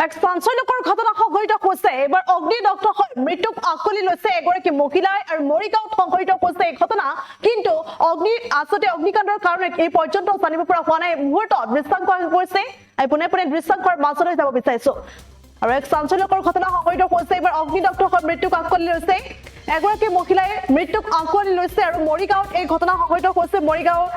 এক চাঞ্চল্যকৰ ঘটনা সংঘটিত হৈছে। এবাৰ অগ্নিদগ্ধ হৈ মৃত্যুক আকলি লৈছে এগৰাকী মহিলাই আৰু মৰিগাঁৱত সংঘটিত হৈছে এই ঘটনা। কিন্তু অগ্নিকাণ্ডৰ কাৰণে এই পৰ্যন্ত জানিব পৰা হোৱা নাই। মুহূৰ্তত দৃশ্যাংশ হৈ পৰিছে। পোনে পোনে দৃশ্যাংশৰ মাজলৈ যাব বিচাৰিছো। আৰু এক চাঞ্চল্যকৰ ঘটনা সংঘটিত হৈছে। এবাৰ অগ্নিদগ্ধ হৈ মৃত্যুক আকলি লৈছে এগৰাকী মহিলাই মৃত্যুক আকলি লৈছে আৰু মৰিগাঁৱত এই ঘটনা সংঘটিত হৈছে। মৰিগাঁৱৰ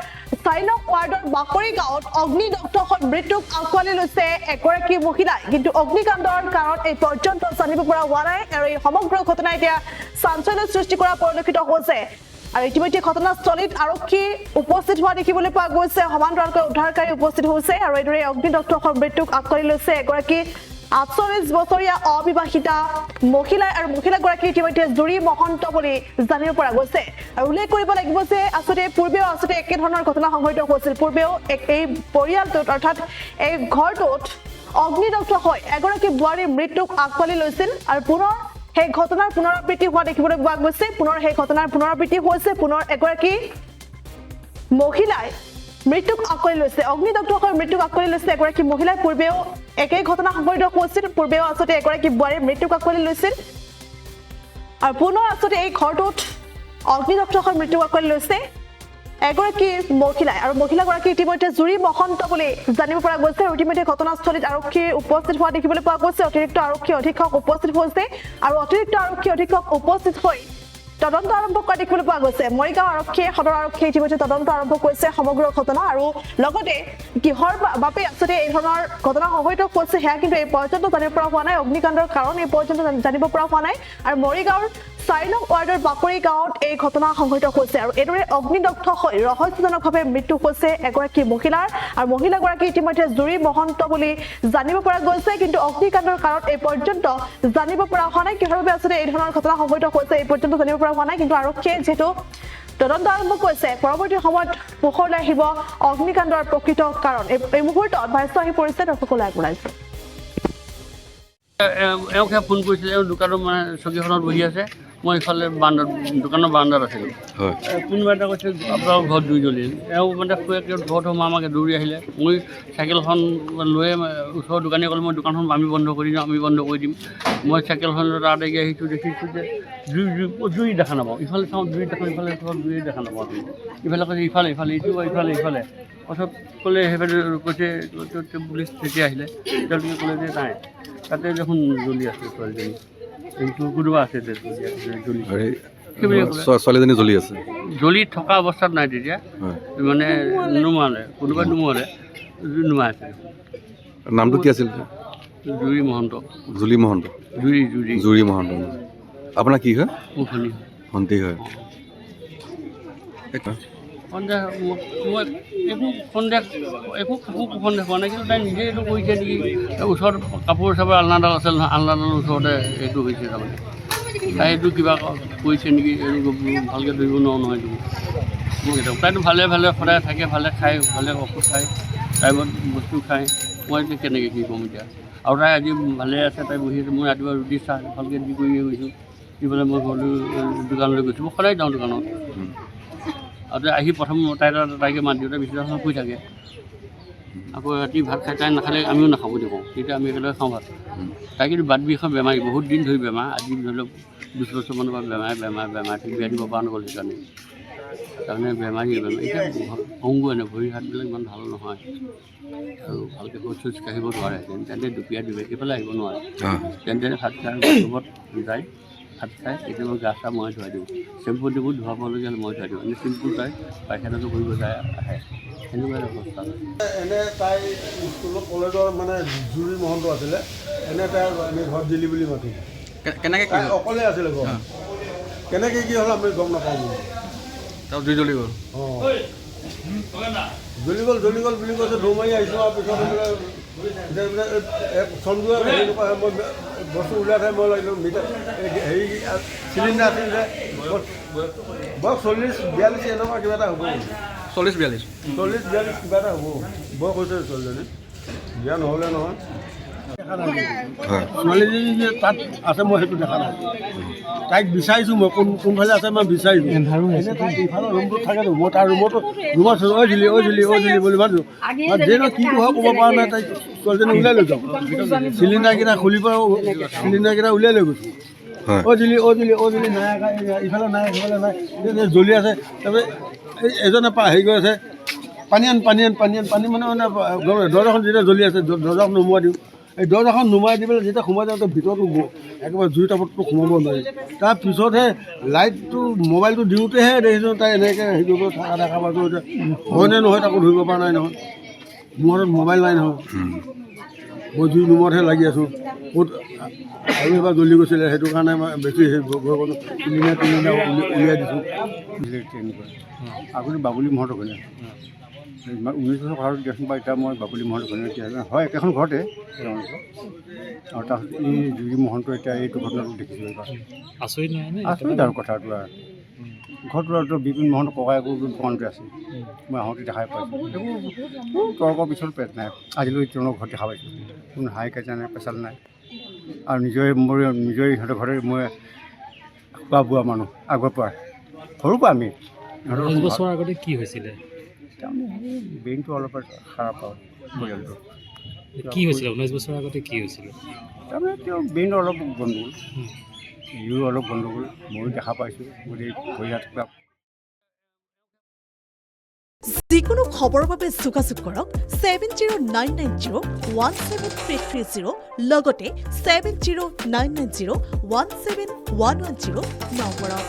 ৪ নং ৱাৰ্ডৰ বাকৰি গাঁৱত অগ্নিদগ্ধ হৈ মৃত্যুক আকলি লৈছে এগৰাকী মহিলাই। কিন্তু অগ্নিকাণ্ডৰ কাৰণ এই পৰ্যন্ত জানিব পৰা হোৱা নাই আৰু এই সমগ্ৰ ঘটনা এতিয়া চাঞ্চল্য সৃষ্টি কৰা পৰিলক্ষিত হৈছে। আৰু ইতিমধ্যে ঘটনাস্থলীত আৰক্ষী উপস্থিত হোৱা দেখিবলৈ পোৱা গৈছে। সমান্তৰালকৈ উদ্ধাৰকাৰী উপস্থিত হৈছে আৰু এইদৰে অগ্নিদগ্ধ হৈ মৃত্যুক আকলি লৈছে এগৰাকী ৪৮ বছৰীয়া অবিবাহিতা মহিলা আৰু মহিলাগৰাকী ইতিমধ্যে জুৰি মহন্ত বুলি জানিব পৰা গৈছে। আৰু উল্লেখ কৰিব লাগিব যে পূৰ্বেও একেধৰণৰ ঘটনা সংঘটিত হৈছিল। পূৰ্বেও এই পৰিয়ালটোত অৰ্থাৎ এই ঘৰটোত অগ্নিদগ্ধ হৈ এগৰাকী বোৱাৰীৰ মৃত্যুক আকলি লৈছিল আৰু পুনৰ সেই ঘটনাৰ পুনৰাবৃত্তি হোৱা দেখিবলৈ পোৱা গৈছে। পুনৰ সেই ঘটনাৰ পুনৰাবৃত্তি হৈছে। পুনৰ এগৰাকী মহিলাই মৃত্যুক আকলি লৈছে। অগ্নিদগ্ধ হৈ মৃত্যুক আকলি লৈছে এগৰাকী মহিলাই। পূৰ্বেও একেই ঘটনা সংঘটিত হৈছিল। পূৰ্বেও এগৰাকী বোৱাৰীৰ মৃত্যুক আকলি লৈছিল আৰু পুনৰ এই ঘৰটোত অগ্নিদগ্ধ হৈ মৃত্যুক আকলি লৈছে এগৰাকী মহিলাই আৰু মহিলাগৰাকী ইতিমধ্যে জুৰি মহন্ত বুলি জানিব পৰা গৈছে। আৰু ইতিমধ্যে ঘটনাস্থলীত আৰক্ষী উপস্থিত হোৱা দেখিবলৈ পোৱা গৈছে। অতিৰিক্ত আৰক্ষী অধীক্ষক উপস্থিত হৈছে আৰু অতিৰিক্ত আৰক্ষী অধীক্ষক উপস্থিত হৈ তদন্ত আৰম্ভ কৰা দেখিবলৈ পোৱা গৈছে। মৰিগাঁও আৰক্ষীয়ে সদৰ আৰক্ষীয়ে ইতিমধ্যে তদন্ত আৰম্ভ কৰিছে সমগ্ৰ ঘটনা আৰু লগতে কিহৰ বাবে এই ধৰণৰ ঘটনা সংঘটিত হৈছে সেয়া কিন্তু এই পৰ্যন্ত জানিব পৰা হোৱা নাই। অগ্নিকাণ্ডৰ কাৰণ এই পৰ্যন্ত জানিব পৰা হোৱা নাই। আৰু মৰিগাঁৱৰ ৪ নং ৱাৰ্ডৰ বাকৰি গাঁৱত এই ঘটনা সংঘটিত হৈছে আৰু এইদৰে অগ্নিদগ্ধ হৈ ৰহস্যজনকভাৱে মৃত্যু হৈছে এগৰাকী মহিলাৰ আৰু মহিলাগৰাকী ইতিমধ্যে জুৰি মহন্ত বুলি জানিব পৰা গৈছে। কিন্তু অগ্নিকাণ্ডৰ কাৰণ এই পৰ্যন্ত জানিব পৰা হোৱা নাই। কিহৰ বাবে এই ধৰণৰ ঘটনা সংঘটিত হৈছে এই পৰ্যন্ত জানিব পৰা হোৱা নাই। কিন্তু আৰক্ষীয়ে যিহেতু তদন্ত আৰম্ভ কৰিছে, পৰৱৰ্তী সময়ত পোহৰলৈ আহিব অগ্নিকাণ্ডৰ প্ৰকৃত কাৰণ। এই মুহূৰ্তত ভাষ্য আহি পৰিছে, দৰ্শকলৈ আগবঢ়াইছে। এওঁকে ফোন কৰিছিলে। এওঁ দোকানৰ মানে চকীখনত বহি আছে। মই ইফালে দোকানৰ বাৰান্দাত আছিলোঁ। কোনোবা এটা কৈছে আপোনাৰ ঘৰত জুই জ্বলিল। এওঁ মানে ঘৰত আমাকে দৌৰি আহিলে। মই চাইকেলখন লৈয়ে ওচৰৰ দোকানীয়ে ক'লে মই দোকানখন আমি বন্ধ কৰি দিম, আমি বন্ধ কৰি দিম। মই চাইকেলখন তাতেকি আহিছোঁ, দেখিছোঁ যে জুই দেখা নাপাওঁ। ইফালে চাওঁ জুই দেখা, ইফালে চাওঁ জুই দেখা নাপাওঁ। ইফালে কৈছে ইফালে ইফালে পাছত ক'লে সেইফালে কৈছে পুলিচ তেতিয়া আহিলে। তেওঁলোকে ক'লে যে নাই, তাতে দেখোন জ্বলি আছে ছোৱালীজনী। কোনোবা আছে ছোৱালীজনী জ্বলি আছে, জ্বলি থকা অৱস্থাত নাই তেতিয়া মানে নুমালে, কোনোবাই নুমালে নুমাই আছে। নামটো কি আছিল? জুৰি মহন্ত। জুৰি মহন্ত। আপোনাৰ কি হয়? মোৰ ভণ্টি হয়। মই একো সন্দেহ হোৱা নাই। কিন্তু তাই নিজে এইটো কৰিছে নেকি? ওচৰত কাপোৰ চাপোৰ আলনাডাল আছিল নহয়, আলনাডালৰ ওচৰতে এইটো হৈছে তাৰমানে। তাই এইটো কিবা কৰিছে নেকি? এইটো ভালকৈ ধৰিব নোৱাৰোঁ নহয়। এইটো মোক এতিয়া তাইতো ভালে সদায় থাকে, ভালে খায়, ভালে ঔষধ খায়, টাইমত বস্তু খায়। মই এতিয়া কেনেকৈ কি ক'ম এতিয়া? আৰু তাই আজি ভালে আছে, তাই বহি আছে। মই ৰাতিপুৱা ৰুটি চাহ ভালকৈ দি কৰিয়ে গৈছোঁ। দি পেলাই মই ঘৰলৈ দোকানলৈ গৈছোঁ। মই সদায় যাওঁ দোকানত। আৰু আহি প্ৰথম তাইকে মাত দিওঁতে বিচনাখন শুই থাকে। আকৌ ৰাতি ভাত খাই তাই নাখালে আমিও নাখাওঁ বুলি কওঁ। তেতিয়া আমি একেলগে খাওঁ ভাত। তাই কিন্তু বাদ বিষৰ বেমাৰী, বহুত দিন ধৰি বেমাৰ। আজি ধৰি লওক ২০ বছৰমানৰ পৰা বেমাৰ ঠিক বিয়া দিব পৰা নগ'ল। সেইকাৰণে তাৰমানে বেমাৰী এতিয়া সংগো এনে ভৰি হাতবিলাক ইমান ভাল নহয় আৰু ভালকৈ খোজ কাঢ়িব নোৱাৰে। তেন্তে দুপৰীয়া এইফালে আহিব নোৱাৰে। তেন্তে ভাত খাই ৰুমত যায়, ভাত খাই কেতিয়াবা গা চা মই ধুৱাই দিওঁ। চেম্পু টেম্পু ধুৱাবলগীয়া হ'লে মই ধুৱাই দিওঁ। এনে চিম্পুল তাই পায়খানাটো কৰিব যায়, আহে। সেনেকুৱা অৱস্থা। এনে তাই স্কুলত কলেজৰ মানে জুৰি মহন্ত আছিলে। এনে তাই আমি ঘৰত দিলি বুলি মাতিম। কেনেকৈ তাই অকলে আছিলে ঘৰত। কেনেকৈ কি হ'ল আমি গম নাপাওঁ। তাৰ জুই জ্বলি গ'ল। জ্বলি গ'ল বুলি কৈছে। দৌৰ মাৰি আহিছোঁ আৰু পিছত চন্দুৱে হেৰি নকৰা মই বস্তু উলিয়াই থাই মই লাগিলোঁ হেৰি চিলিণ্ডাৰ আছিল যে বয়স 40-42 এনেকুৱা কিবা এটা হ'ব। 40-42 কিবা এটা হ'ব। বয়স হৈছে ছোৱালীজনী, বিয়া নহ'লে নহয়। দেখা নাই হয় ছোৱালীজনী যে তাত আছে মই সেইটো দেখা নাই তাইক বিচাৰিছোঁ মই কোনফালে আছে মই বিচাৰিছোঁ এনে তাই ইফালৰ ৰুমটোত থাকেতো মই তাৰ ৰুমত ঐ ঝিলি বুলি মাতিছোঁ যিহেতু কি হয় ক'ব পৰা নাই তাইক ছোৱালীজনী উলিয়াই লৈ যাওঁ চিলিণ্ডাৰকেইটা খুলি পৰা চিলিণ্ডাৰকেইটা উলিয়াই লৈ গৈছোঁ হয় অ' ঝিলি নাই ইফালে নাই সিফালে নাই জ্বলি আছে তাৰপিছত এজনে হেৰি কৰি আছে পানী মানে দৰ্জাখন যেতিয়া জ্বলি আছে দৰ্জাখন নুমুৱাই দিওঁ এই দৰ্জাখন নুমাই দি পেলাই যেতিয়া সোমাই যাওঁ ভিতৰতো একেবাৰে জুই টাপতটো সোমাব নোৱাৰি তাৰপিছতহে লাইটটো মোবাইলটো দিওঁতেহে দেখিছোঁ তাই এনেকৈ হেৰি কৰিব থকা দেখা পাইছোঁ এতিয়া হয়নে নহয় তাকো ধৰিব পৰা নাই নহয় মোৰ হাতত মোবাইল নাই নহয় মই জুই নুমতহে লাগি আছোঁ ক'ত আৰু এবাৰ জ্বলি গৈছিলে সেইটো কাৰণে মই বেছি ভয় কৰোঁ তিনিটা উলিয়াই দিছোঁ আগতে বাবুলি মহন্ত কইনা 19 বছৰ ঘৰত দিয়াচোন বা এতিয়া মই বাবুলি মহন্ত কইনা হয় একেখন ঘৰতে আৰু তাৰপিছত এই জুৰি মহন্ত এতিয়া এইটো ঘটনাটো দেখিছোঁ এইবাৰ আচৰিত আৰু কথাটো আৰু ঘৰটো বিপিন মহন্ত ককায়েকো দোকানতে আছে মই আহোঁতে দেখাই পাইছোঁ এইবোৰ তৰ্কৰ পিছত পেট নাই আজিলৈ তেওঁলোকৰ ঘৰত দেখা পাইছোঁ কোনো হাই কাজিয়া নাই পেচাল নাই আৰু নিজৰে ইহঁতৰ ঘৰে মই খোৱা বোৱা মানুহ আগৰ পৰা সৰুৰ পৰা আমি 19 বছৰ আগতে কি হৈছিলে তাৰমানে ব্ৰেইনটো অলপ খাৰাপ পাওঁ পৰিয়ালটো কি হৈছিলে 19 বছৰ আগতে কি হৈছিলে তাৰমানে তেওঁ ব্ৰেইনটো অলপ গণ্ডগোল ইও অলপ গণ্ডগোল ময়ো দেখা পাইছোঁ গোটেই ভৰিহাত কিবা যিকোনো খবৰৰ বাবে যোগাযোগ কৰক 7099017330 লগতে 7099017110 নম্বৰত।